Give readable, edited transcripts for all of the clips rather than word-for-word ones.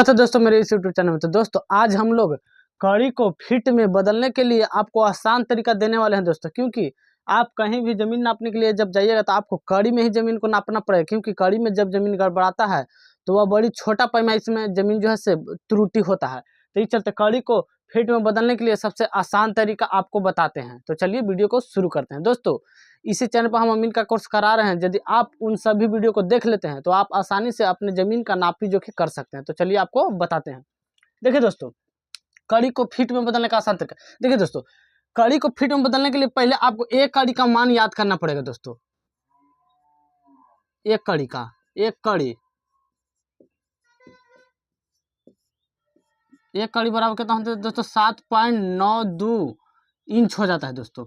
स्वागत है दोस्तों मेरे इस यूट्यूब चैनल में। तो दोस्तों आज हम लोग कड़ी को फीट में बदलने के लिए आपको आसान तरीका देने वाले हैं दोस्तों, क्योंकि आप कहीं भी ज़मीन नापने के लिए जब जाइएगा तो आपको कड़ी में ही ज़मीन को नापना पड़ेगा, क्योंकि कड़ी में जब ज़मीन गड़बड़ाता है तो वह बड़ी छोटा पैमाइश में ज़मीन जो है से त्रुटि होता है। तो इस चलते कड़ी को फीट में बदलने के लिए सबसे आसान तरीका आपको बताते हैं। तो चलिए वीडियो को शुरू करते हैं। दोस्तों इसी चैनल पर हम अमीन का कोर्स करा रहे हैं, यदि आप उन सभी वीडियो को देख लेते हैं तो आप आसानी से अपने ज़मीन का नापी जोखी कर सकते हैं। तो चलिए आपको बताते हैं। देखिए दोस्तों, कड़ी को फीट में बदलने का आसान तरीका। देखिए दोस्तों, कड़ी को फीट में बदलने के लिए पहले आपको एक कड़ी का मान याद करना पड़ेगा दोस्तों। एक कड़ी बराबर कितना होता है दोस्तों? 7.92 इंच हो जाता है दोस्तों।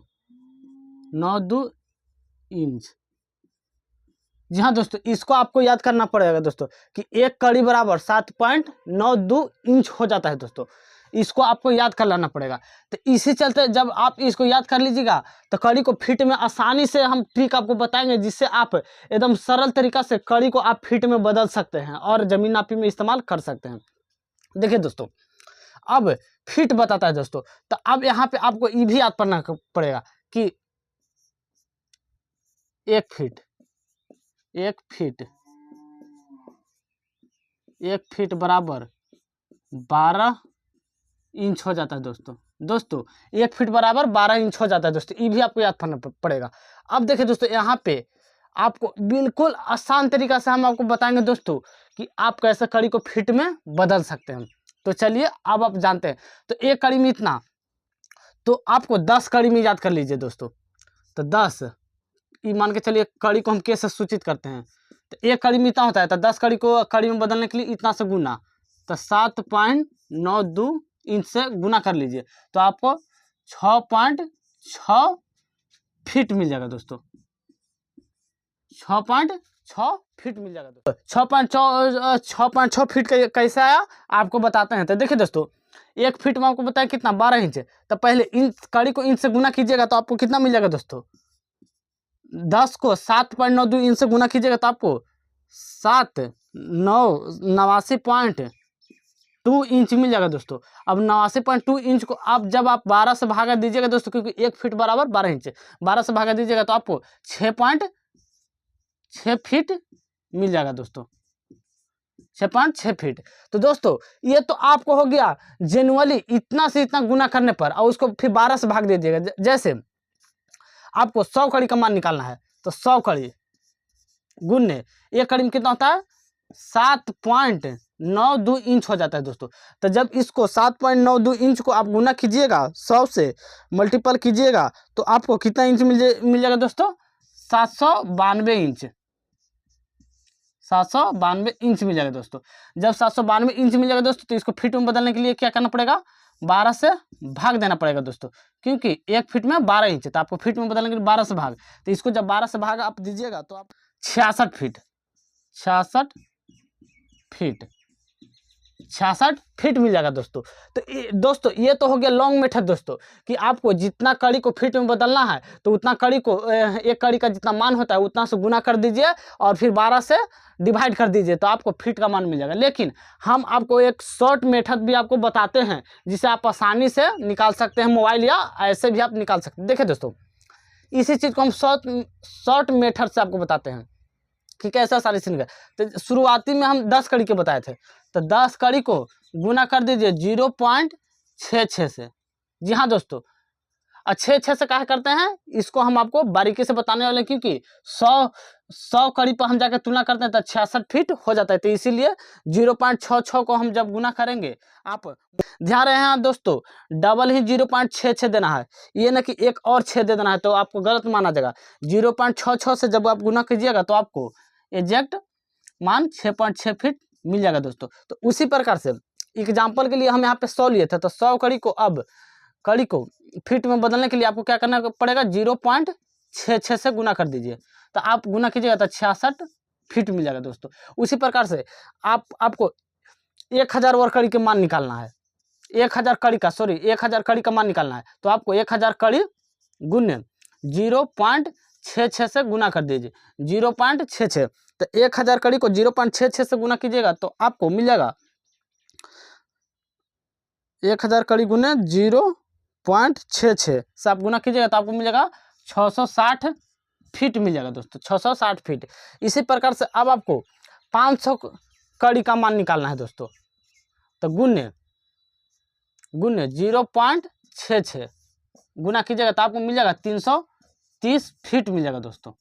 92 इंच। जी हाँ दोस्तों, इसको आपको याद करना पड़ेगा दोस्तों कि एक कड़ी बराबर 7.92 इंच हो जाता है दोस्तों। इसको आपको याद कर लेना पड़ेगा। तो इसी चलते जब आप इसको याद कर लीजिएगा तो कड़ी को फीट में आसानी से हम ट्रिक आपको बताएंगे, जिससे आप एकदम सरल तरीका से कड़ी को आप फीट में बदल सकते हैं और जमीन नापी में इस्तेमाल कर सकते हैं। देखिए दोस्तों, अब फीट बताता है दोस्तों। तो अब यहाँ पे आपको ये भी याद करना पड़ेगा कि एक फीट बराबर 12 इंच हो जाता है दोस्तों। एक फीट बराबर 12 इंच हो जाता है दोस्तों। ये भी आपको याद करना पड़ेगा। अब देखिए दोस्तों, यहाँ पे आपको बिल्कुल आसान तरीका से हम आपको बताएंगे दोस्तों कि आप कैसे कड़ी को फीट में बदल सकते हैं। तो चलिए अब आप जानते हैं। तो एक कड़ी में इतना, तो आपको 10 कड़ी में याद कर लीजिए दोस्तों। तो 10 ये मान के चलिए कड़ी को हम कैसे सूचित करते हैं। तो एक कड़ी में इतना होता है, तो 10 कड़ी को कड़ी में बदलने के लिए इतना से गुना, तो 7.92 इंच से गुना कर लीजिए तो आपको 6.6 फीट मिल जाएगा दोस्तों। 6.6 फीट मिल जाएगा दोस्तों। 6.6 फीट कैसे आया आपको बताते हैं। तो देखिए दोस्तों, एक फीट में आपको बताया कितना 12 इंच। तो पहले इंच कड़ी को इंच से गुना कीजिएगा तो आपको कितना मिल जाएगा दोस्तों? 10 को 7.92 इंच से गुना कीजिएगा तो आपको 89.2 इंच मिल जाएगा दोस्तों। अब 89.2 इंच को जब आप 12 से भागा दीजिएगा दोस्तों, क्योंकि एक फीट बराबर 12 इंच, 12 से भागा दीजिएगा तो आपको 6.6 फीट मिल जाएगा दोस्तों। 6.6 फीट। तो दोस्तों ये तो आपको हो गया जेनुअली इतना से इतना गुना करने पर, और उसको फिर 12 से भाग दीजिएगा। जैसे आपको 100 कड़ी का मान निकालना है तो 100 कड़ी गुने एक कड़ी में कितना होता है? 7.92 इंच हो जाता है दोस्तों। तो जब इसको 7.92 इंच को आप गुना कीजिएगा, 100 से मल्टीपल कीजिएगा तो आपको कितना इंच मिल जाएगा दोस्तों? 792 इंच। 792 इंच मिल जाएगा दोस्तों। जब 792 इंच मिल जाएगा दोस्तों तो इसको फीट में बदलने के लिए क्या करना पड़ेगा? 12 से भाग देना पड़ेगा दोस्तों, क्योंकि एक फीट में 12 इंच, तो आपको फीट में बदलने के लिए 12 से भाग। तो इसको जब 12 से भाग आप दीजिएगा तो आप 66 फीट मिल जाएगा दोस्तों। तो दोस्तों ये तो हो गया लॉन्ग मेथड दोस्तों, कि आपको जितना कड़ी को फीट में बदलना है तो उतना कड़ी को एक कड़ी का जितना मान होता है उतना से गुना कर दीजिए और फिर 12 से डिवाइड कर दीजिए तो आपको फीट का मान मिल जाएगा। लेकिन हम आपको एक शॉर्ट मेथड भी आपको बताते हैं, जिसे आप आसानी से निकाल सकते हैं, मोबाइल या ऐसे भी आप निकाल सकते हैं। देखिए दोस्तों, इसी चीज़ को हम शॉर्ट मेथड से आपको बताते हैं कि कैसे आसानी से निकाल। तो शुरुआती में हम 10 कड़ी के बताए थे, तो 10 कड़ी को गुना कर दीजिए 0.66 से। जी हाँ दोस्तों, 6 से क्या करते हैं, इसको हम आपको बारीकी से बताने वाले हैं, क्योंकि 100 कड़ी पर हम जाकर तुलना करते हैं तो 66 फीट हो जाता है। तो इसीलिए 0.66 को हम जब गुना करेंगे, आप ध्यान रहे हैं दोस्तों, डबल ही 0.66 देना है, ये ना कि एक और 6 दे देना है, तो आपको गलत माना जाएगा। 0.66 से जब आप गुना कीजिएगा तो आपको एग्जैक्ट मान 6.6 फीट मिल जाएगा दोस्तों। तो उसी प्रकार से एग्जाम्पल के लिए हम यहाँ पे 100 लिए थे, तो 100 कड़ी को अब कड़ी को फीट में बदलने के लिए आपको क्या करना पड़ेगा? 0.66 से गुना कर दीजिए, तो आप गुना कीजिएगा तो 66 फीट मिल जाएगा दोस्तों। उसी प्रकार से आपको 1000 वर्ग कड़ी के मान निकालना है, 1000 कड़ी का मान निकालना है, तो आपको 1000 कड़ी गुने 0.66 से गुना कर दीजिए, 0.66। तो 1000 कड़ी को 0.66 से गुना कीजिएगा तो आपको मिल जाएगा 1000 कड़ी गुने 0.66 से आप गुना कीजिएगा तो आपको मिल जाएगा 660 फीट मिल जाएगा दोस्तों, 660 फीट। इसी प्रकार से अब आपको 500 कड़ी का मान निकालना है दोस्तों, तो गुने 0.66 गुना कीजिएगा तो आपको मिल जाएगा 330 फीट मिल जाएगा दोस्तों।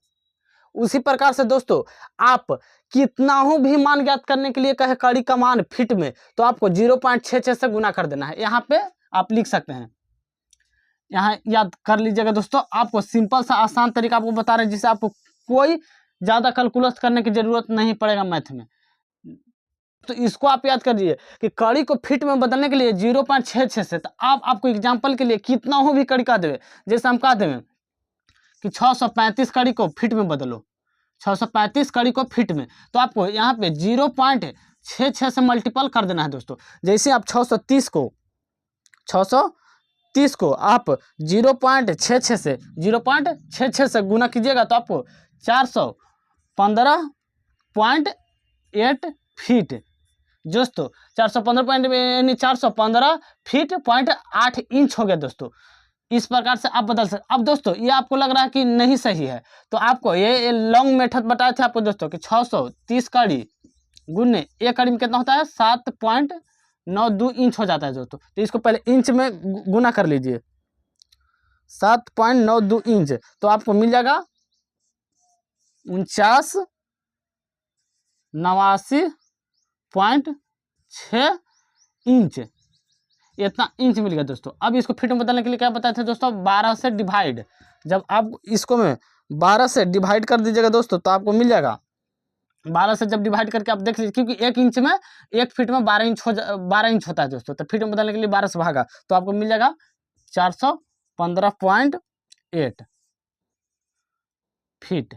उसी प्रकार से दोस्तों आप कितना हो भी मान ज्ञात करने के लिए कहे कड़ी का मान फीट में, तो आपको 0.66 से गुना कर देना है। यहाँ पे आप लिख सकते हैं, यहाँ याद कर लीजिएगा दोस्तों। आपको सिंपल सा आसान तरीका आपको बता रहे हैं, जिससे आपको कोई ज़्यादा कैलकुलस करने की जरूरत नहीं पड़ेगा मैथ में। तो इसको आप याद कर लीजिए कि कड़ी को फीट में बदलने के लिए 0.66 से, तो आपको एग्जाम्पल के लिए कितना हो भी कड़ी कह देवे, जैसे हम कह देवे कि 635 कड़ी को फीट में बदलो, 635 कड़ी को फीट में, तो आपको यहाँ पे 0.66 से मल्टीपल कर देना है दोस्तों। जैसे आप 630 को आप 0.66 से गुना कीजिएगा तो आपको 415.8 फीट दोस्तों, 415 फीट पॉइंट 8 इंच हो गया दोस्तों। इस प्रकार से आप बदल सकते। अब दोस्तों ये आपको लग रहा है कि नहीं सही है, तो आपको ये लॉन्ग मेथड बताए थे आपको दोस्तों कि 630 कड़ी गुने एक कड़ी में कितना होता है 7.92 इंच हो जाता है दोस्तों। तो इसको पहले इंच में गुना कर लीजिए, 7.92 इंच, तो आपको मिल जाएगा 49.6 इंच, इतना इंच मिल गया दोस्तों। अब इसको फीट में बदलने के लिए क्या बताए थे दोस्तों, 12 से डिवाइड। जब आप इसको में 12 से डिवाइड कर दीजिएगा दोस्तों तो आपको मिल जाएगा 12 से जब डिवाइड करके आप देख लीजिए, क्योंकि एक इंच में 1 फीट में 12 इंच होता है दोस्तों, तो फीट में बदलने के लिए 12 से भागा तो आपको मिल जाएगा 415.8 फीट।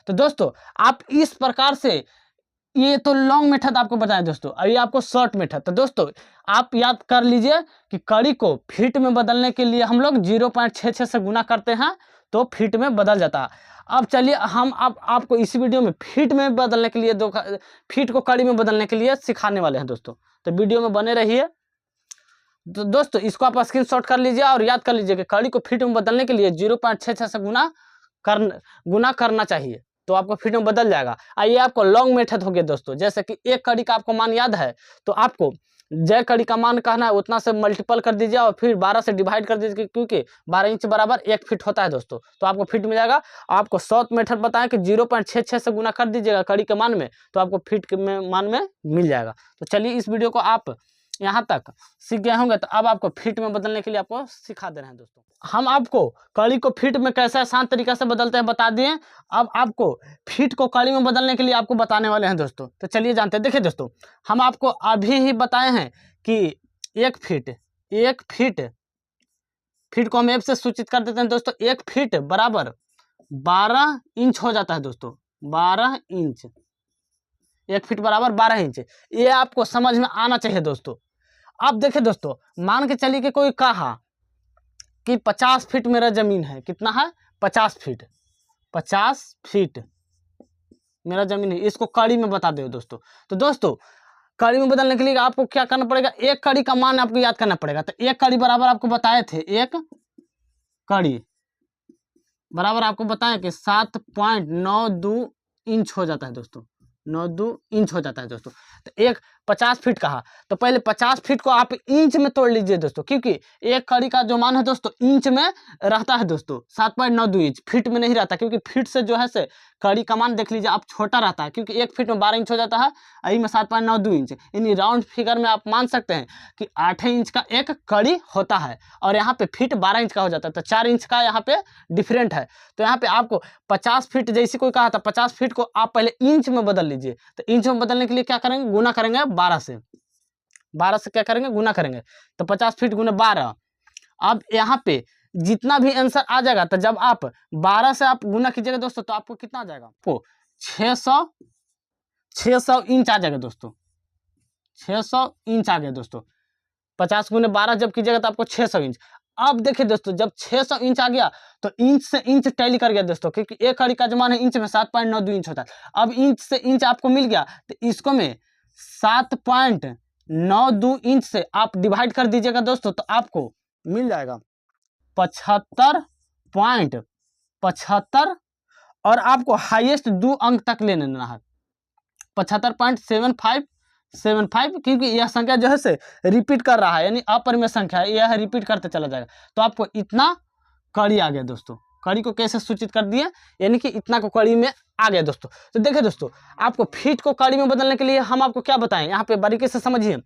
तो दोस्तों आप इस प्रकार से, ये तो लॉन्ग मेथड आपको बताएं दोस्तों, अभी आपको शॉर्ट मेथड। तो दोस्तों आप याद कर लीजिए कि कड़ी को फीट में बदलने के लिए हम लोग 0.66 से गुना करते हैं तो फीट में बदल जाता है। अब चलिए हम आपको इसी वीडियो में फीट में बदलने के लिए फीट को कड़ी में बदलने के लिए सिखाने वाले हैं दोस्तों, तो वीडियो में बने रहिए। तो दोस्तों इसको आप स्क्रीनशॉट कर लीजिए और याद कर लीजिए कि कड़ी को फीट में बदलने के लिए 0.66 से गुना करना चाहिए, तो आपको फीट में बदल जाएगा। आइए आपको लॉन्ग मेथड हो गया दोस्तों, जैसे कि एक कड़ी का आपको मान याद है, तो आपको जय कड़ी का मान कहना है उतना से मल्टीपल कर दीजिए और फिर 12 से डिवाइड कर दीजिए, क्योंकि 12 इंच बराबर 1 फीट होता है दोस्तों, तो आपको फीट मिल जाएगा। आपको शॉर्ट मेथड बताएं कि 0.66 से गुना कर दीजिएगा कड़ी के मान में, तो आपको फीट के मान में मिल जाएगा। तो चलिए इस वीडियो को आप यहाँ तक सीख गए होंगे, तो अब आपको फीट में बदलने के लिए आपको सिखा दे रहे हैं दोस्तों। हम आपको कड़ी को फीट में कैसे आसान तरीका से बदलते हैं बता दिए, अब आपको फीट को कड़ी में बदलने के लिए आपको बताने वाले हैं दोस्तों। तो चलिए जानते हैं। देखिए दोस्तों हम आपको अभी ही बताए हैं कि एक फीट को हम एफ से सूचित कर देते हैं दोस्तों। 1 फीट बराबर 12 इंच हो जाता है दोस्तों, 12 इंच, 1 फीट बराबर 12 इंच। ये आपको समझ में आना चाहिए दोस्तों। अब देखिए दोस्तों, मान के चलिए कि कोई कहा कि 50 फीट मेरा जमीन है, कितना है 50 फीट मेरा जमीन है, इसको कड़ी में बता दो दोस्तों। तो दोस्तों कड़ी में बदलने के लिए आपको क्या करना पड़ेगा, एक कड़ी का मान आपको याद करना पड़ेगा। तो एक कड़ी बराबर आपको बताए थे, एक कड़ी बराबर आपको बताएं कि 7.92 इंच हो जाता है दोस्तों, 92 इंच हो जाता है दोस्तों। तो एक 50 फीट कहा, तो पहले 50 फीट को आप इंच में तोड़ लीजिए दोस्तों, क्योंकि एक कड़ी का जो मान है दोस्तों इंच में रहता है दोस्तों, 7.92 इंच, फीट में नहीं रहता, क्योंकि फीट से जो है से कड़ी का मान देख लीजिए आप छोटा रहता है, क्योंकि 1 फीट में 12 इंच हो जाता है, यही में 7.92 इंच, यानी राउंड फिगर में आप मान सकते हैं कि 8 इंच का एक कड़ी होता है, और यहाँ पे फीट 12 इंच का हो जाता है, तो 4 इंच का यहाँ पे डिफरेंट है। तो यहाँ पे आपको 50 फीट जैसे कोई कहा था, 50 फीट को आप पहले इंच में बदल लीजिए। तो इंच में बदलने के लिए क्या करेंगे, गुना करेंगे 12 से क्या करेंगे, गुना करेंगे, तो 50 फीट गुना 12। अब यहाँ पे जितना भी आंसर आ जाएगा, तो जब आप 12 से आप गुना कीजिएगा दोस्तों, तो आपको कितना आ जाएगा, आपको 600 इंच आ जाएगा दोस्तों, 600 इंच आ गया दोस्तों। 50 गुने 12 जब कीजिएगा तो आपको 600 इंच। अब देखिए दोस्तों जब 600 इंच आ गया तो इंच से इंच टैली कर गया दोस्तों, क्योंकि एक कड़ी का जो मान है इंच में 7.92 इंच होता है। अब इंच से इंच आपको मिल गया, तो इसको में 7.92 9×2 इंच से आप डिवाइड कर दीजिएगा दोस्तों, तो आपको मिल जाएगा 75.75, और आपको हाईएस्ट 2 अंक तक ले लेना है 75.7575, क्योंकि यह संख्या जो है से रिपीट कर रहा है, यानी अपरिमेय संख्या है, यह रिपीट करते चला जाएगा। तो आपको इतना कड़ी आ गया दोस्तों। कड़ी को कैसे सूचित कर दिए, यानी कि इतना को कड़ी में आ गया दोस्तों। तो देखिए दोस्तों, आपको फीट को कड़ी में बदलने के लिए हम आपको क्या बताएं, यहाँ पे बारीकी से समझिए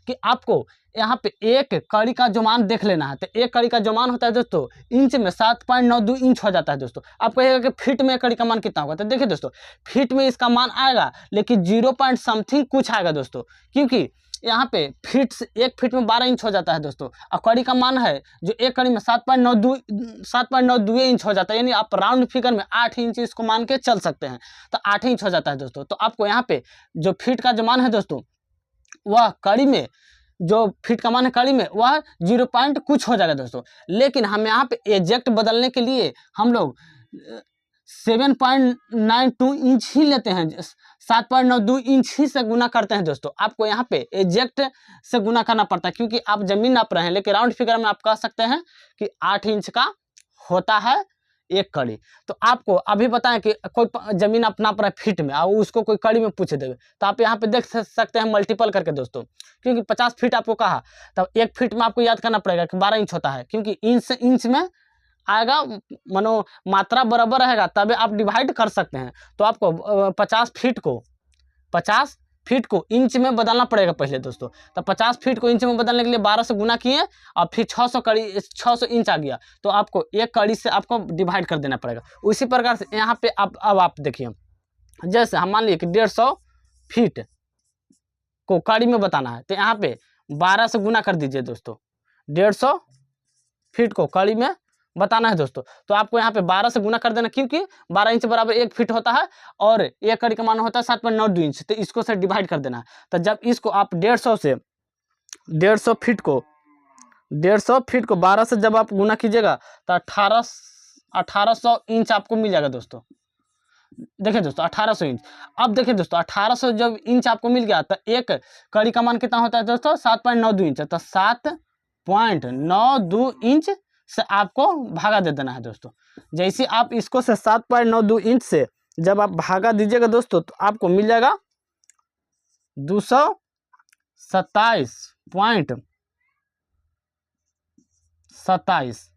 कि आपको यहाँ पे एक कड़ी का जो मान देख लेना है। तो एक कड़ी का जो मान होता है दोस्तों इंच में 7.92 इंच हो जाता है दोस्तों। आप कहिएगा कि फीट में कड़ी का मान कितना होगा, तो देखिए दोस्तों फीट में इसका मान आएगा, लेकिन 0 पॉइंट समथिंग कुछ आएगा दोस्तों, क्योंकि यहाँ पे फीट से 1 फीट में 12 इंच हो जाता है दोस्तों। और कड़ी का मान है जो एक कड़ी में 7.92 इंच हो जाता है, यानी आप राउंड फिगर में 8 इंच इसको मान के चल सकते हैं। तो 8 इंच हो जाता है दोस्तों। तो आपको यहाँ पे जो फीट का जो मान है दोस्तों, वह कड़ी में जो फीट का मान है कड़ी में वह 0 पॉइंट कुछ हो जाएगा दोस्तों। लेकिन हम यहाँ पे एग्जैक्ट बदलने के लिए हम लोग 7.92 इंच ही लेते हैं, 7.92 इंच ही से गुना करते हैं दोस्तों। आपको यहाँ पे एग्जैक्ट से गुना करना पड़ता है, क्योंकि आप जमीन नाप रहे हैं, लेकिन राउंड फिगर में आप कह सकते हैं कि 8 इंच का होता है एक कड़ी। तो आपको अभी बताएं कि कोई जमीन आप नाप रहा है फीट में और उसको कोई कड़ी में पूछ देवे, तो आप यहाँ पे देख सकते हैं मल्टीपल करके दोस्तों, क्योंकि 50 फीट आपको कहा, तब 1 फीट में आपको याद करना पड़ेगा कि 12 इंच होता है, क्योंकि इंच से इंच में आएगा, मानो मात्रा बराबर रहेगा तभी आप डिवाइड कर सकते हैं। तो आपको 50 फीट को इंच में बदलना पड़ेगा पहले दोस्तों। तो 50 फीट को इंच में बदलने के लिए 12 से गुना किए और फिर 600 इंच आ गया, तो आपको एक कड़ी से आपको डिवाइड कर देना पड़ेगा। उसी प्रकार से यहाँ पे अब आप देखिए, जैसे हम मान लिए कि 150 फीट को कड़ी में बताना है, तो यहाँ पे 12 से गुना कर दीजिए दोस्तों। 150 फीट को कड़ी में बताना है दोस्तों, तो आपको यहाँ पे 12 से गुना कर देना, क्योंकि 12 इंच बराबर 1 फीट होता है और एक कड़ी का मान होता है 7.92 इंच। तो इसको से डिवाइड कर देना है। तो जब इसको आप 150 फीट को 12 से जब आप गुना कीजिएगा तो 1800 इंच आपको मिल जाएगा दोस्तों। देखिए दोस्तों 1800 इंच। अब देखिए दोस्तों 1800 जब इंच आपको मिल गया, तो एक कड़ी का मान कितना होता है दोस्तों 7.92 इंच। तो 7.92 इंच से आपको भागा दे देना है दोस्तों। जैसे आप इसको से 7.92 इंच से जब आप भागा दीजिएगा दोस्तों, तो आपको मिल जाएगा 227.27,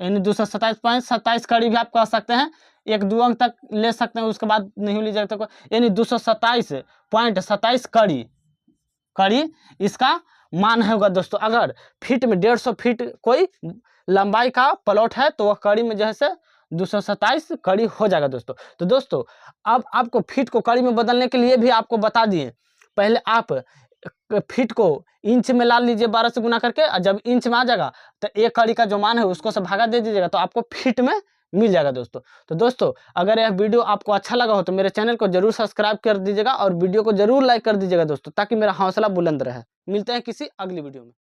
यानी 227.27 कड़ी भी आप कह सकते हैं। 1-2 अंक तक ले सकते हैं, उसके बाद नहीं लीजिएगा तो, यानी 227.27 कड़ी इसका मान होगा दोस्तों। अगर फीट में 150 फीट कोई लंबाई का प्लॉट है, तो वह कड़ी में जो है से 227 कड़ी हो जाएगा दोस्तों। तो दोस्तों अब आपको फीट को कड़ी में बदलने के लिए भी आपको बता दिए। पहले आप फीट को इंच में ला लीजिए 12 से गुना करके, और जब इंच में आ जाएगा तो एक कड़ी का जो मान है उसको से भागा दे दीजिएगा, तो आपको फीट में मिल जाएगा दोस्तों। तो दोस्तों अगर यह वीडियो आपको अच्छा लगा हो तो मेरे चैनल को जरूर सब्सक्राइब कर दीजिएगा और वीडियो को जरूर लाइक कर दीजिएगा दोस्तों, ताकि मेरा हौसला बुलंद रहे। मिलते हैं किसी अगली वीडियो में।